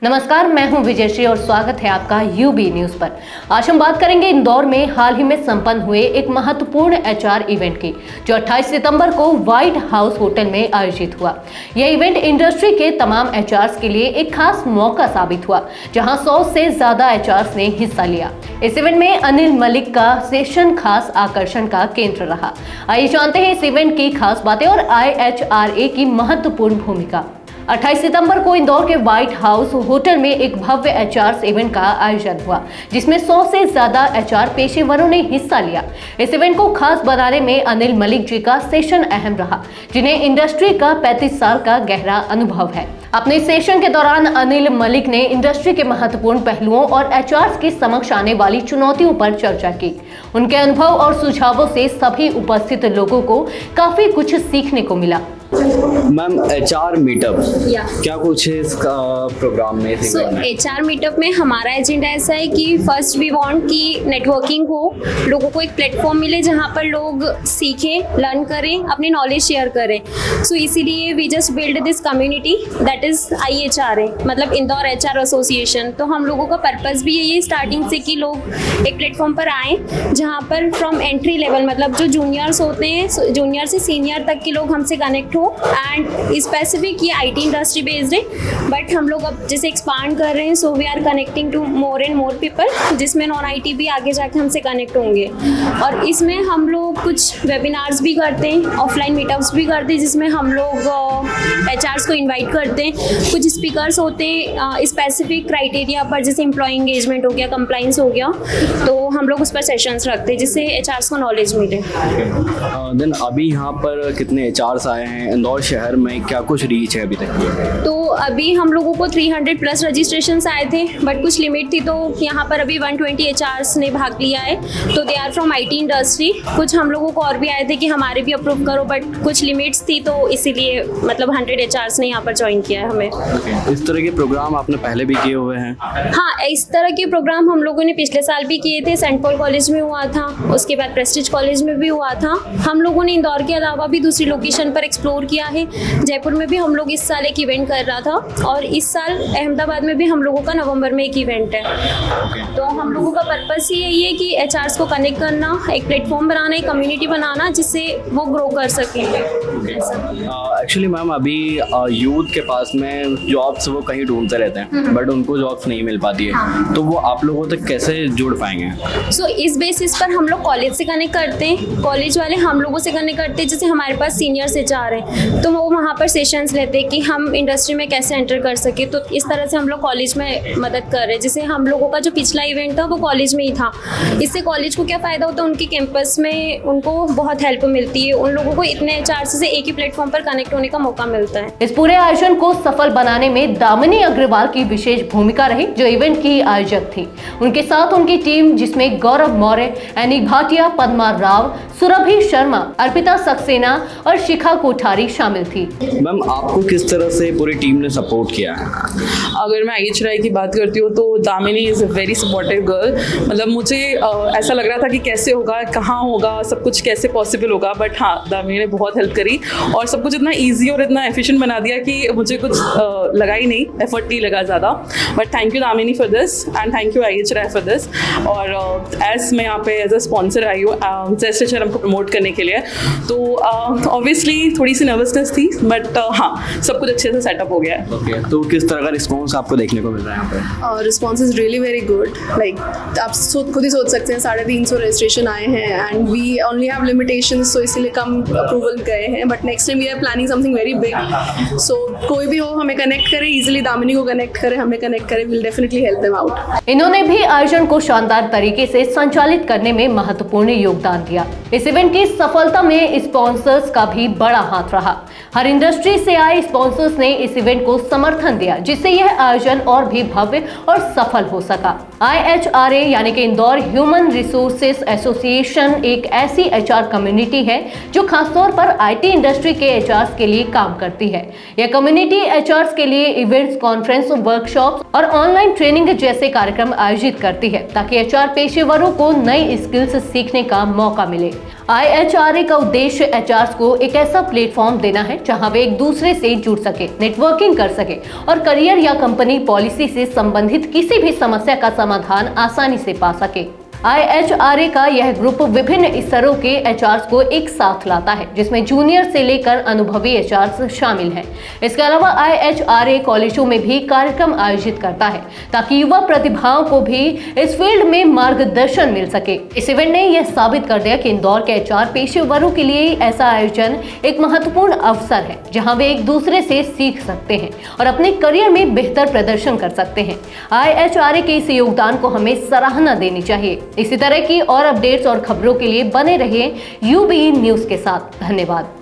नमस्कार, मैं हूं विजयश्री और स्वागत है आपका यूबी न्यूज पर। आज हम बात करेंगे इंदौर में हाल ही में संपन्न हुए एक महत्वपूर्ण एचआर इवेंट की, जो 28 सितंबर को व्हाइट हाउस होटल में आयोजित हुआ। यह इवेंट इंडस्ट्री के तमाम एचआर्स के लिए एक खास मौका साबित हुआ, जहां 100 से ज्यादा एचआर्स ने हिस्सा लिया। इस इवेंट में अनिल मलिक का सेशन खास आकर्षण का केंद्र रहा। आइए जानते हैं इस इवेंट की खास बातें और IHRA की महत्वपूर्ण भूमिका। 28 सितंबर को इंदौर के व्हाइट हाउस होटल में एक भव्य एचआर इवेंट का आयोजन हुआ, जिसमें 100 से ज्यादा एचआर पेशेवरों ने हिस्सा लिया। इस इवेंट को खास बनाने में अनिल मलिक जी का सेशन अहम रहा, जिन्हें इंडस्ट्री का 35 साल का गहरा अनुभव है। अपने सेशन के दौरान अनिल मलिक ने इंडस्ट्री के महत्वपूर्ण पहलुओं और एचआर के समक्ष आने वाली चुनौतियों पर चर्चा की। उनके अनुभव और सुझावों से सभी उपस्थित लोगों को काफी कुछ सीखने को मिला। मैम, HR मीटअप क्या कुछ है इस प्रोग्राम में? HR मीटअप में हमारा एजेंडा ऐसा है कि फर्स्ट वी वांट कि नेटवर्किंग हो, लोगों को एक प्लेटफॉर्म मिले जहां पर लोग सीखें, लर्न करें, अपनी नॉलेज शेयर करें। सो इसीलिए we just build this community that is IHRA, मतलब इंदौर HR एसोसिएशन। तो हम लोगों का पर्पस भी यही है स्टार्टिंग से कि लोग एक प्लेटफॉर्म पर आएँ जहाँ पर फ्रॉम एंट्री लेवल, मतलब जो जूनियर्स होते हैं, जूनियर से सीनियर तक के लोग हमसे कनेक्ट एंड स्पेसिफिक ये IT इंडस्ट्री बेस्ड है, बट हम लोग अब जैसे एक्सपांड कर रहे हैं, so we are connecting to more and more people, जिसमें नॉन IT भी आगे जाके हमसे कनेक्ट होंगे। और इसमें हम लोग कुछ वेबिनार्स भी करते हैं, ऑफलाइन मीटअप्स भी करते हैं, जिसमें हम लोग HRs को इन्वाइट करते हैं। कुछ स्पीकर्स होते हैं स्पेसिफिक क्राइटेरिया पर, जैसे एम्प्लॉय एंगेजमेंट हो गया, कंप्लाइंस हो गया, तो हम लोग उस पर सेशंस रखते हैं जिससे HRs को नॉलेज मिले। देन अभी यहाँ पर कितने HRs आए हैं इंदौर शहर में, क्या कुछ रीच है अभी तक? तो अभी हम लोगों को 300 प्लस रजिस्ट्रेशंस आए थे, बट कुछ लिमिट थी, तो यहाँ पर अभी 120 HRs ने भाग लिया है। तो they are from IT industry. कुछ हम लोगों को और भी आए थे कि हमारे भी अप्रूव करो, बट कुछ लिमिट्स थी, तो इसीलिए मतलब 100 HRs ने यहाँ पर ज्वाइन किया है हमें। इस तरह के प्रोग्राम आपने पहले भी किए हुए हैं? हाँ, इस तरह के प्रोग्राम हम लोगों ने पिछले साल भी किए थे। सेंट पॉल कॉलेज में हुआ था, उसके बाद प्रेस्टीज कॉलेज में भी हुआ था। हम लोगों ने इंदौर के अलावा भी दूसरी लोकेशन पर एक्सप्लोर किया है। जयपुर में भी हम लोग इस साल एक इवेंट कर रहा था, और इस साल अहमदाबाद में भी हम लोगों का नवंबर में एक इवेंट है। तो हम लोगों का पर्पस ही यही है कि HRs को कनेक्ट करना, एक प्लेटफॉर्म बनाना, एक कम्युनिटी बनाना, जिससे वो ग्रो कर सकेंगे। एक्चुअली मैम, अभी यूथ के पास में जॉब्स वो कहीं ढूंढते रहते हैं, बट उनको जॉब्स नहीं मिल पाती है। हाँ। तो वो आप लोगों तक कैसे जुड़ पाएंगे? सो इस बेसिस पर हम लोग कॉलेज से कनेक्ट करते हैं, कॉलेज वाले हम लोगों से कनेक्ट करते हैं। जैसे हमारे पास सीनियर्स HR हैं, तो वो वहाँ पर सेशंस लेते हैं कि हम इंडस्ट्री में कैसे एंटर कर सके। तो इस तरह से हम लोग कॉलेज में मदद कर रहे हैं। जैसे हम लोगों का जो पिछला इवेंट था वो कॉलेज में ही था। इससे कॉलेज को क्या फ़ायदा होता है, उनके कैंपस में उनको बहुत हेल्प मिलती है, उन लोगों को इतने HRs से एक ही प्लेटफॉर्म पर कनेक्ट होने का मौका मिलता है। इस पूरे आयोजन को सफल बनाने में दामिनी अग्रवाल की विशेष भूमिका रही, जो इवेंट की आयोजक थी। उनके साथ उनकी टीम, जिसमें गौरव मौर्य, एनी भाटिया, पद्मा राव, सुरभि शर्मा, अर्पिता सक्सेना और शिखा कोठारी शामिल थी। मैम, आपको किस तरह से पूरी टीम ने सपोर्ट किया है? अगर मैं IHRA की बात करती हूँ तो Damini is a very supportive girl. मतलब मुझे ऐसा लग रहा था कि कैसे होगा, कहाँ होगा, सब कुछ कैसे पॉसिबल होगा, बट हाँ, दामिनी ने बहुत हेल्प करी और सब कुछ इतना ईजी और इतना एफिशिएंट बना दिया कि मुझे कुछ लगा ही नहीं, एफर्ट नहीं लगा ज़्यादा। But thank you Damini for this and thank you IHRA for this. और एज मैं यहाँ पे एज अ स्पॉन्सर आई हूँ जैसे शहर हमको प्रमोट करने के लिए, तो ऑब्वियसली थोड़ी सी नर्वसनेस थी, बट हाँ, सब कुछ अच्छे से सेटअप हो गया है। ओके, तो किस तरह का रिस्पॉन्स आपको देखने को मिल रहा है यहाँ पे? Response is really very good. Like आप खुद ही सोच सकते हैं, 350 रजिस्ट्रेशन आए हैं and we only have limitations, तो इसीलिए कम अप्रूवल गए हैं। But next time we are planning something very big. So कोई भी हो, हमें कनेक्ट करे, इजीली दामिनी को कनेक्ट करे, हमें कनेक्ट करे, will definitely help them out. इन्होंने भी आयोजन को शानदार तरीके से संचालित करने में महत्वपूर्ण योगदान दिया। इस इवेंट की सफलता में स्पॉन्सर्स का भी बड़ा हाथ रहा। हर इंडस्ट्री से आए स्पॉन्सर्स ने इस इवेंट को समर्थन दिया, जिससे यह आयोजन और भी भव्य और सफल हो सका। IHRA यानी कि इंदौर ह्यूमन रिसोर्सेस एसोसिएशन एक ऐसी HR कम्युनिटी है जो खासतौर पर IT इंडस्ट्री के HRs के लिए काम करती है। यह कम्युनिटी HRs के लिए इवेंट्स, कॉन्फ्रेंस, वर्कशॉप्स और ऑनलाइन ट्रेनिंग जैसे कार्यक्रम आयोजित करती है ताकि HR पेशेवरों को नई स्किल्स सीखने का मौका मिले। IHRA का उद्देश्य HRs को एक ऐसा प्लेटफॉर्म देना है जहां वे एक दूसरे से जुड़ सके, नेटवर्किंग कर सके और करियर या कंपनी पॉलिसी से संबंधित किसी भी समस्या का समाधान आसानी से पा सके। IHRA का यह ग्रुप विभिन्न स्तरों के HRs को एक साथ लाता है, जिसमें जूनियर से लेकर अनुभवी HRs शामिल हैं। इसके अलावा IHRA कॉलेजों में भी कार्यक्रम आयोजित करता है ताकि युवा प्रतिभाओं को भी इस फील्ड में मार्गदर्शन मिल सके। इस इवेंट ने यह साबित कर दिया कि इंदौर के HR पेशेवरों के लिए ऐसा आयोजन एक महत्वपूर्ण अवसर है जहां वे एक दूसरे से सीख सकते हैं और अपने करियर में बेहतर प्रदर्शन कर सकते हैं। IHRA के इस योगदान को हमें सराहना देनी चाहिए। इसी तरह की और अपडेट्स और खबरों के लिए बने रहिए UB न्यूज के साथ। धन्यवाद।